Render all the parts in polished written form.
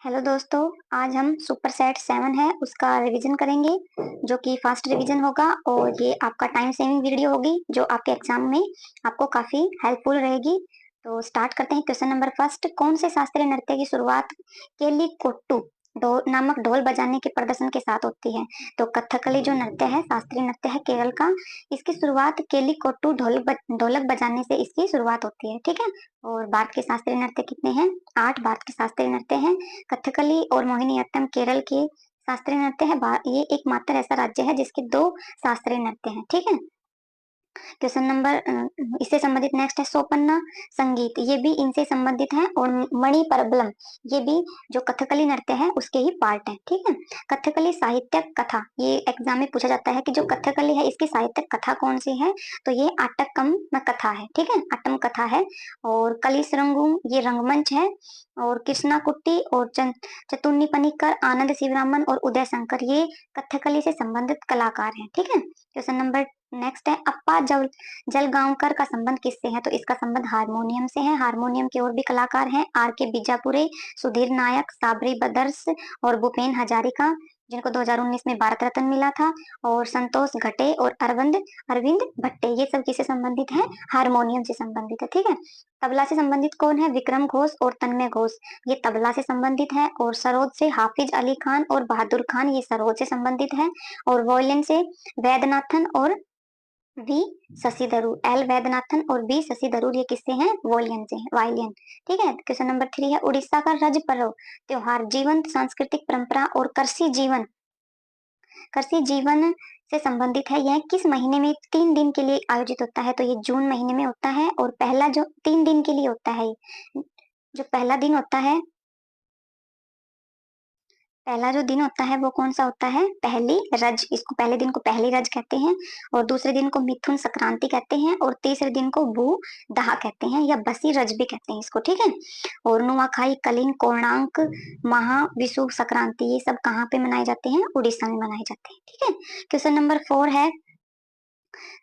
Hello दोस्तों, आज हम सुपर सेट 7 है उसका रिवीजन करेंगे जो कि फास्ट रिवीजन होगा और ये आपका टाइम सेविंग वीडियो होगी जो आपके एग्जाम में आपको काफी हेल्पफुल रहेगी। तो स्टार्ट करते हैं। क्वेश्चन नंबर फर्स्ट, कौन से शास्त्रीय नृत्य की शुरुआत केली कोट्टू नामक ढोल बजाने के प्रदर्शन के साथ होती है? तो कथकली जो नृत्य है, शास्त्रीय नृत्य है केरल का, इसकी शुरुआत केली कोट्टू ढोलक बजाने से इसकी शुरुआत होती है। ठीक है। और भारत के शास्त्रीय नृत्य कितने हैं? 8 भारत के शास्त्रीय नृत्य हैं। कथकली और मोहिनीअट्टम केरल के शास्त्रीय नृत्य है। ये एकमात्र ऐसा राज्य है जिसके 2 शास्त्रीय नृत्य हैं। ठीक है। क्वेश्चन नंबर इससे संबंधित नेक्स्ट है सोपन्ना संगीत, ये भी इनसे संबंधित है। और मणिप्रबलम, ये भी जो कथकली नृत्य है उसके ही पार्ट है। ठीक है। कथकली साहित्यक कथा, ये एग्जाम में पूछा जाता है कि जो कथकली है इसकी साहित्यक कथा कौन सी है? तो ये आटक्कम कथा है। ठीक है, आटम कथा है। और कलिसरंगुम, ये रंगमंच है। और कृष्णा कुट्टी और चतुन्नी पनिकर, आनंद शिवरामन और उदय शंकर, ये कथकली से संबंधित कलाकार हैं। ठीक है। क्वेश्चन नंबर नेक्स्ट है अप्पा जलगांवकर का संबंध किससे है? तो इसका संबंध हारमोनियम से है। हारमोनियम के और भी कलाकार हैं, आर के बीजापुरे, सुधीर नायक, साबरी बदर्स और भूपेन हजारिका, जिनको 2019 में भारत रत्न मिला था। और संतोष घटे और अरविंद भट्टे, ये सब किससे संबंधित है? हारमोनियम से संबंधित है। ठीक है। तबला से संबंधित कौन है? विक्रम घोष और तन्मय घोष, ये तबला से संबंधित है। और सरोद से हाफिज अली खान और बहादुर खान, ये सरोद से संबंधित है। और वॉयलिन से वैद्यनाथन और वी शशि थरूर, एल वैद्यनाथन और बी शशि थरूर, ये किससे हैं? वॉयलिन से हैं, वायलिन। ठीक है। क्वेश्चन नंबर 3 है उड़ीसा का रज पर्व त्योहार जीवंत सांस्कृतिक परंपरा और कृषि जीवन से संबंधित है। यह किस महीने में 3 दिन के लिए आयोजित होता है? तो ये जून महीने में होता है। और पहला जो 3 दिन के लिए होता है, जो पहला दिन होता है, पहला जो दिन होता है वो कौन सा होता है? पहली रज, इसको पहले दिन को पहली रज कहते हैं। और दूसरे दिन को मिथुन संक्रांति कहते हैं। और तीसरे दिन को भू दाह कहते हैं या बसी रज भी कहते हैं इसको। ठीक है। और नुआखाई, कलिंग, कोणार्क, महा विषुव संक्रांति, ये सब कहाँ पे मनाए जाते हैं? उड़ीसा में मनाए जाते हैं। ठीक है। क्वेश्चन नंबर 4 है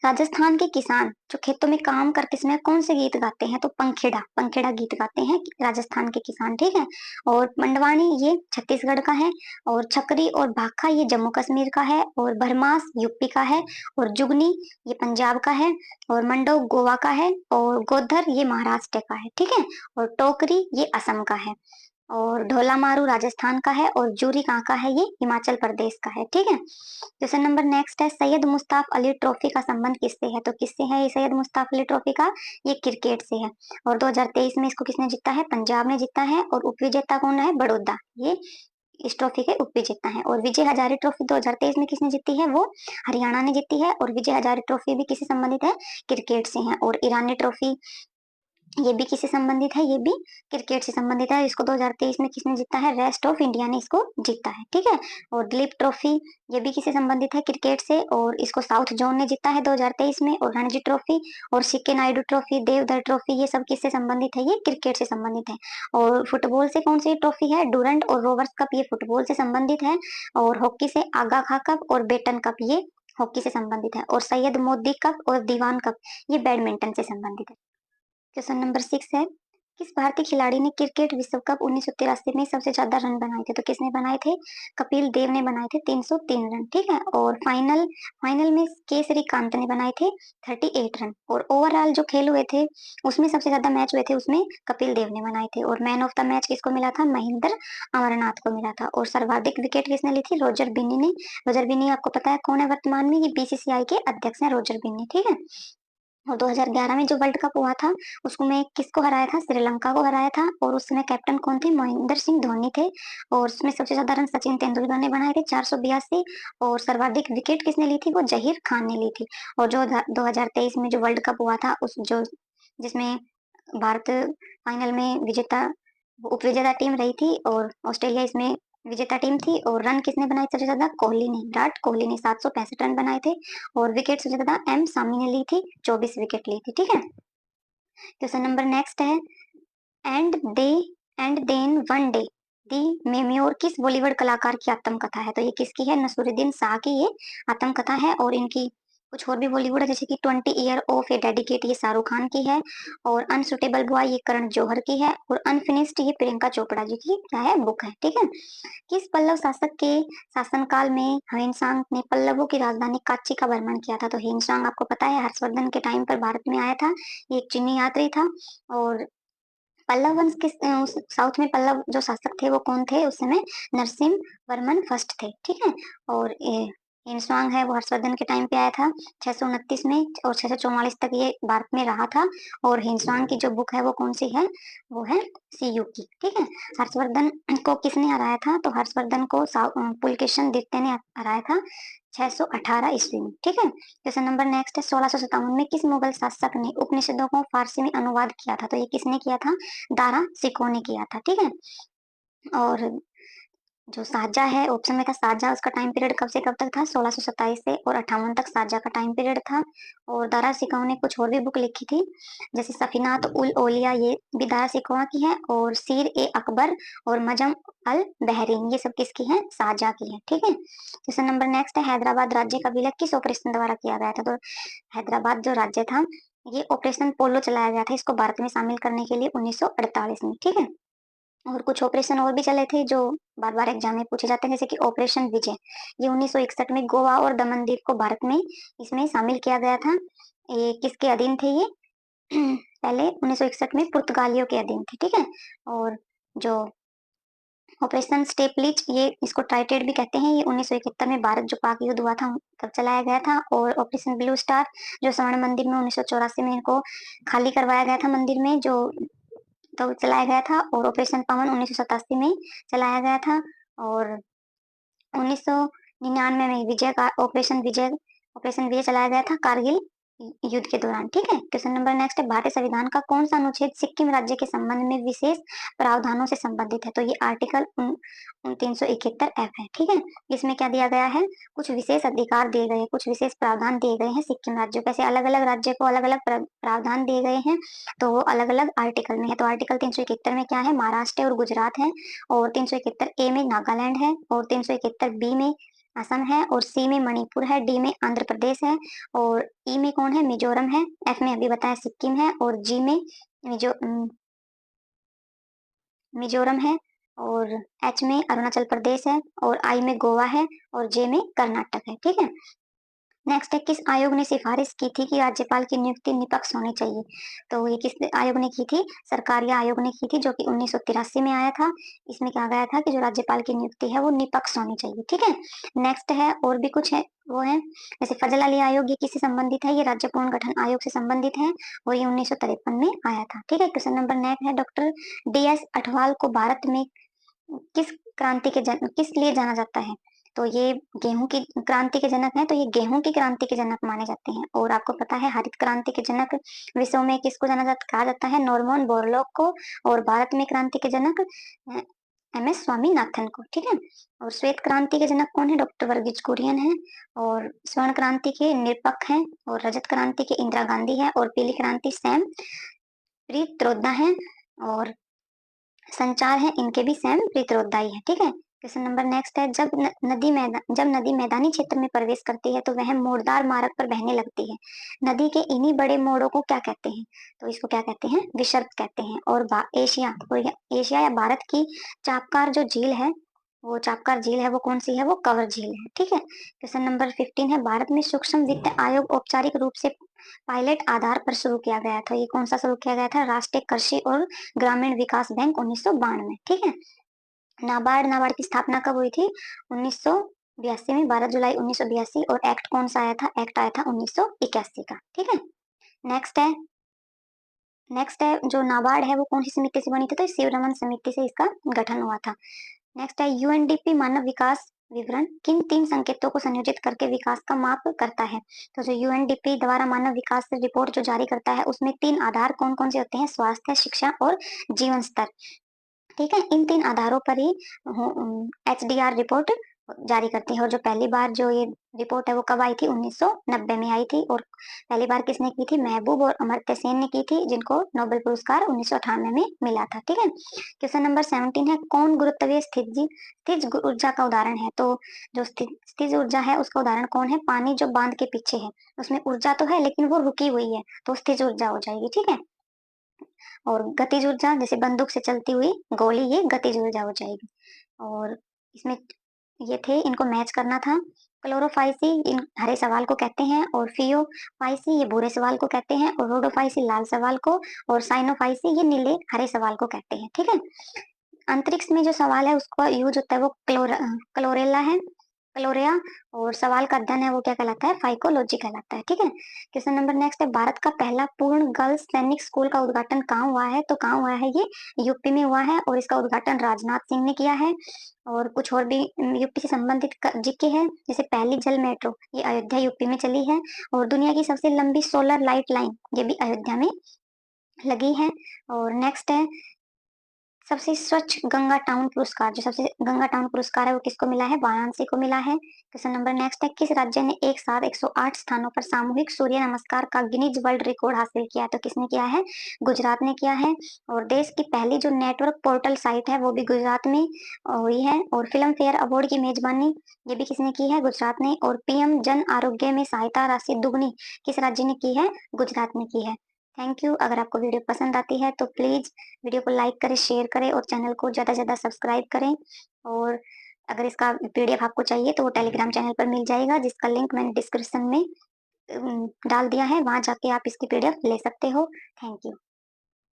राजस्थान के किसान जो खेतों में काम करते समय कौन से गीत गाते हैं? तो पंखेड़ा पंखेड़ा गीत गाते हैं राजस्थान के किसान। ठीक है। और मंडवानी, ये छत्तीसगढ़ का है। और छकरी और भाखा, ये जम्मू कश्मीर का है। और भरमास यूपी का है। और जुगनी, ये पंजाब का है। और मंडो गोवा का है। और गोधर, ये महाराष्ट्र का है। ठीक है। और टोकरी, ये असम का है। और ढोला मारू राजस्थान का है। और जूरी कहाँ का है? ये हिमाचल प्रदेश का है। ठीक है। क्वेश्चन नंबर नेक्स्ट है सैयद मुश्ताक अली ट्रॉफी का संबंध किससे है? तो किससे है ये सैयद मुश्ताक अली ट्रॉफी का? ये क्रिकेट से है। और 2023 में इसको किसने जीता है? पंजाब ने जीता है। और उपविजेता कौन है? बड़ौदा, ये इस ट्रॉफी के उपविजेता हैं। और विजय हजारे ट्रॉफी 2023 में किसने जीती है? वो हरियाणा ने जीती है। और विजय हजारे ट्रॉफी भी किससे संबंधित है? क्रिकेट से है। और ईरानी ट्रॉफी, ये भी किससे संबंधित है? ये भी क्रिकेट से संबंधित है। इसको 2023 में किसने जीता है? रेस्ट ऑफ इंडिया ने इसको जीता है। ठीक है। और दिलीप ट्रॉफी, ये भी किससे संबंधित है? क्रिकेट से। और इसको साउथ जोन ने जीता है 2023 में। और रणजी ट्रॉफी और C K Naidu trophy, Deodhar trophy, ये सब किससे संबंधित है? ये क्रिकेट से संबंधित है। और फुटबॉल से कौन सी ट्रॉफी है? डूरंट और रोवर्स कप, ये फुटबॉल से संबंधित है। और हॉकी से आगा खा कप और बेटन कप, ये हॉकी से संबंधित है। और सैयद मोदी कप और दीवान कप, ये बैडमिंटन से संबंधित है। क्वेश्चन नंबर 6 है किस भारतीय खिलाड़ी ने क्रिकेट विश्व कप 1983 में सबसे ज्यादा रन बनाए थे? तो किसने बनाए थे? कपिल देव ने बनाए थे 303 रन। ठीक है। और फाइनल में के श्रीकांत ने बनाए थे 38 रन। और ओवरऑल जो खेल हुए थे उसमें सबसे ज्यादा मैच हुए थे, उसमें कपिल देव ने बनाए थे। और मैन ऑफ द मैच किसको मिला था? महेंद्र अमरनाथ को मिला था। और सर्वाधिक विकेट किसने ली थी? रोजर बिन्नी ने। रोजर बिन्नी आपको पता है कौन है वर्तमान में? ये बीसीसीआई के अध्यक्ष हैं रोजर बिन्नी। ठीक है। और 2011 में जो वर्ल्ड कप हुआ था उसमें किसको हराया था? श्रीलंका को हराया था। और उस समय कैप्टन कौन थे? महेंद्र सिंह धोनी थे। और उसमें सबसे ज्यादा रन सचिन तेंदुलकर ने बनाए थे 482। और सर्वाधिक विकेट किसने ली थी? वो जहीर खान ने ली थी। और जो 2023 में जो वर्ल्ड कप हुआ था उस जो जिसमें भारत फाइनल में विजेता उपविजेता टीम रही थी और ऑस्ट्रेलिया इसमें विजेता टीम थी। और रन किसने बनाए सबसे ज्यादा? कोहली ने, विराट कोहली ने 765 रन बनाए थे। और विकेट सबसे ज्यादा एम सामी ने ली थी, 24 विकेट ली थी। ठीक है। क्वेश्चन नंबर नेक्स्ट है and they and then one day the memoir किस बॉलीवुड कलाकार की आत्मकथा है? तो ये किसकी है? नसीरुद्दीन शाह की ये आत्मकथा है। और इनकी कुछ और भी बॉलीवुड है, जैसे कि 20 ईयर ऑफ ए डेडिकेट ये शाहरुख खान की है, और अनसुटेबल बॉय ये करण जौहर की है, और अनफिनिश्ड ये प्रियंका चोपड़ा जी की क्या है, बुक है। ठीक है। किस पल्लव शासक के शासनकाल में ह्वेनसांग ने पल्लवों की राजधानी काची का भ्रमण किया था? तो ह्वेनसांग आपको पता है हर्षवर्धन के टाइम पर भारत में आया था, ये एक चीनी यात्री था। और पल्लव वंश के साउथ में पल्लव जो शासक थे वो कौन थे उस समय? नरसिम्हा वर्मन फर्स्ट थे। ठीक है। और हिमस्वांग है वो हर्षवर्धन के टाइम पे आया था 629 में, और 644 तक ये भारत में रहा था। और हिमस्वांग की जो बुक है वो कौन सी है? वो है सीयू की। ठीक है। हर्षवर्धन को किसने हराया था? तो हर्षवर्धन को पुलकेशन द्वितीय ने हराया था 618 ईस्वी में। ठीक है। क्वेश्चन नंबर नेक्स्ट है, 1657 में किस मुगल शासक ने उपनिषदों को फारसी में अनुवाद किया था? तो ये किसने किया था? दारा सिकोह ने किया था। ठीक है। और जो शाहजहाँ है, ऑप्शन में था शाहजहाँ, उसका टाइम पीरियड कब से कब तक था? 1627 से और 58 तक शाहजहाँ का टाइम पीरियड था। और दारा सिकोह ने कुछ और भी बुक लिखी थी, जैसे सफीनात उल औलिया ये भी दारा सिकोह की है, और सीर ए अकबर और मजम अल बहरीन ये सब किसकी है? शाहजहाँ की है। ठीक है। क्वेश्चन नंबर नेक्स्ट है, हैदराबाद राज्य का विलय किस ऑपरेशन द्वारा किया गया था? तो हैदराबाद जो राज्य था ये ऑपरेशन पोलो चलाया गया था इसको भारत में शामिल करने के लिए 1948 में। ठीक है। और कुछ ऑपरेशन और भी चले थे जो बार बार एग्जाम में पूछे जाते हैं, जैसे कि ऑपरेशन विजय, ये 1961 में गोवा और दमन द्वीप को भारत में इसमें शामिल किया गया था। ये किसके अधीन थे ये? पहले 1961 में पुर्तगालियों के अधीन थे। ठीक है। और जो ऑपरेशन स्टेपलिच ये इसको ट्राइटेड भी कहते हैं, ये 1971 में भारत जो पाक युद्ध हुआ था तब चलाया गया था। और ऑपरेशन ब्लू स्टार जो स्वर्ण मंदिर में 1984 में इनको खाली करवाया गया था मंदिर में जो तो चलाया गया था। और ऑपरेशन पवन 1987 में चलाया गया था। और 1999 में विजय का ऑपरेशन विजय चलाया गया था कारगिल युद्ध के दौरान। ठीक है। क्वेश्चन नंबर नेक्स्ट है, भारतीय संविधान का कौन सा अनुच्छेद सिक्किम राज्य के संबंध में विशेष प्रावधानों से संबंधित है? तो ये आर्टिकल 371F है। ठीक है। इसमें क्या दिया गया है? कुछ विशेष अधिकार दिए गए हैं, कुछ विशेष प्रावधान दिए गए हैं सिक्किम राज्य को। ऐसे अलग अलग राज्य को अलग अलग प्रावधान दिए गए हैं, तो वो अलग अलग आर्टिकल में है। तो आर्टिकल 371 में क्या है? महाराष्ट्र और गुजरात है। और 371A में नागालैंड है। और 371B में असम है। और सी में मणिपुर है। डी में आंध्र प्रदेश है। और ई में कौन है? मिजोरम है। एफ में अभी बताया सिक्किम है। और जी में मिजोरम है। और एच में अरुणाचल प्रदेश है। और आई में गोवा है। और जे में कर्नाटक है। ठीक है। नेक्स्ट है, किस आयोग ने सिफारिश की थी कि राज्यपाल की नियुक्ति निष्पक्ष होनी चाहिए? तो ये किस आयोग ने की थी? सरकारिया आयोग ने की थी, जो कि 1983 में आया था। इसमें कहा गया था कि जो राज्यपाल की नियुक्ति है वो निष्पक्ष होनी चाहिए। ठीक है। नेक्स्ट है, और भी कुछ है वो है, जैसे फजल अली आयोग, ये किससे संबंधित है? ये राज्य पुनर्गठन आयोग से संबंधित है, और ये 1953 में आया था। ठीक है। क्वेश्चन नंबर नेक्स्ट है, डॉक्टर DS अठवाल को भारत में किस लिए जाना जाता है? तो ये गेहूं की क्रांति के जनक हैं, तो ये गेहूं की क्रांति के जनक माने जाते हैं। और आपको पता है हरित क्रांति के जनक विश्व में किसको कहा जाता है? नॉर्मन बोरलॉग को। और भारत में क्रांति के जनक MS स्वामीनाथन को। ठीक है। और श्वेत क्रांति के जनक कौन है? डॉक्टर वर्गीज कुरियन है। और स्वर्ण क्रांति के निरपक हैं। और रजत क्रांति के इंदिरा गांधी है। और पीली क्रांति सैम प्रीतरोदा है। और संचार है इनके भी सैम प्रीतरोदा ही है। ठीक है। क्वेश्चन नंबर नेक्स्ट है, जब नदी मैदानी क्षेत्र में प्रवेश करती है तो वह मोड़दार मार्ग पर बहने लगती है। नदी के इन्हीं बड़े मोड़ों को क्या कहते हैं? तो इसको क्या कहते हैं? विसर्ग कहते हैं। और एशिया या भारत की चापकार जो झील है, वो चापकार झील है वो कौन सी है? वो कवर झील है। ठीक है। क्वेश्चन नंबर 15 है, भारत में सूक्ष्म वित्त आयोग औपचारिक रूप से पायलट आधार पर शुरू किया गया था। ये कौन सा शुरू किया गया था? राष्ट्रीय कृषि और ग्रामीण विकास बैंक 1992। ठीक है। नाबार्ड की स्थापना कब हुई थी? 1982 में, 12 जुलाई 1982। और एक्ट कौन सा आया था? एक्ट आया था 1981 का। ठीक है। नेक्स्ट है जो नाबार्ड है वो कौन सी समिति से बनी थी? तो शिवरमन समिति से इसका गठन हुआ था। नेक्स्ट है, UNDP मानव विकास विवरण किन 3 संकेतों को संयोजित करके विकास का माप करता है? तो जो UNDP द्वारा मानव विकास रिपोर्ट जो जारी करता है उसमें 3 आधार कौन कौन से होते हैं? स्वास्थ्य, शिक्षा और जीवन स्तर। ठीक है। इन 3 आधारों पर ही HDR रिपोर्ट जारी करती है। और जो पहली बार जो ये रिपोर्ट है वो कब आई थी? 1990 में आई थी। और पहली बार किसने की थी? महबूब और अमर्त्य सेन ने की थी, जिनको नोबेल पुरस्कार 1998 में मिला था। ठीक है। क्वेश्चन नंबर 17 है, कौन गुरुत्वीय स्थितिज ऊर्जा का उदाहरण है? तो जो स्थितिज ऊर्जा है उसका उदाहरण कौन है? पानी जो बांध के पीछे है, उसमें ऊर्जा तो है लेकिन वो रुकी हुई है, तो स्थितिज ऊर्जा हो जाएगी। ठीक है। और गतिज ऊर्जा, जैसे बंदूक से चलती हुई गोली, ये गतिज ऊर्जा हो जाएगी। और इसमें ये थे, इनको मैच करना था। क्लोरोफाइसी इन हरे सवाल को कहते हैं, और फियोफाइसी ये भूरे सवाल को कहते हैं, और रोडोफाइसी लाल सवाल को, और साइनोफाइसी ये नीले हरे सवाल को कहते हैं। ठीक है। अंतरिक्ष में जो सवाल है उसका यूज होता है वो क्लोरेला है, क्लोरिया। और सवाल का अध्ययन है वो क्या कहलाता है? फाइकोलॉजी कहलाता है। ठीक है। क्वेश्चन नंबर नेक्स्ट है, भारत का पहला पूर्ण गर्ल्स सैनिक स्कूल का उद्घाटन कहाँ हुआ है? तो कहाँ हुआ है? ये यूपी में हुआ है, और इसका उद्घाटन राजनाथ सिंह ने किया है। और कुछ और भी यूपी से संबंधित जीके है, जैसे पहली जल मेट्रो ये अयोध्या यूपी में चली है, और दुनिया की सबसे लंबी सोलर लाइट लाइन ये भी अयोध्या में लगी है। और नेक्स्ट है, सबसे स्वच्छ गंगा टाउन पुरस्कार, जो सबसे गंगा टाउन पुरस्कार है वो किसको मिला है? वाराणसी को मिला है। क्वेश्चन नंबर नेक्स्ट है, किस राज्य ने एक साथ 108 स्थानों पर सामूहिक सूर्य नमस्कार का गिनीज वर्ल्ड रिकॉर्ड हासिल किया? तो किसने किया है? गुजरात ने किया है। और देश की पहली जो नेटवर्क पोर्टल साइट है वो भी गुजरात में हुई है। और फिल्म फेयर अवार्ड की मेजबानी ये भी किसने की है? गुजरात ने। और पीएम जन आरोग्य में सहायता राशि दुगनी किस राज्य ने की है? गुजरात ने की है। Thank you. अगर आपको वीडियो पसंद आती है तो प्लीज वीडियो को लाइक करें, शेयर करें, और चैनल को ज़्यादा से ज़्यादा सब्सक्राइब करें। और अगर इसका पीडीएफ आपको चाहिए तो वो टेलीग्राम चैनल पर मिल जाएगा, जिसका लिंक मैंने डिस्क्रिप्शन में डाल दिया है, वहां जाके आप इसकी पीडीएफ ले सकते हो। Thank you.